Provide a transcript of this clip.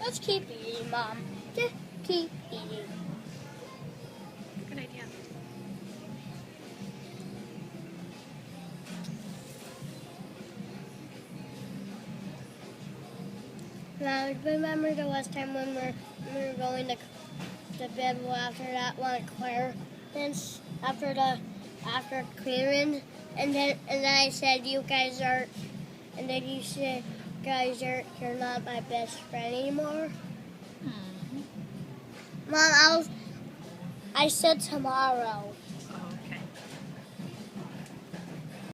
Let's keep eating, Mom. Just keep eating. Good idea. Now, remember the last time when we were going to bed after that one clearance, after clearance, and then I said you guys are, and then you said guys you're not my best friend anymore. Hmm. Mom, I said tomorrow.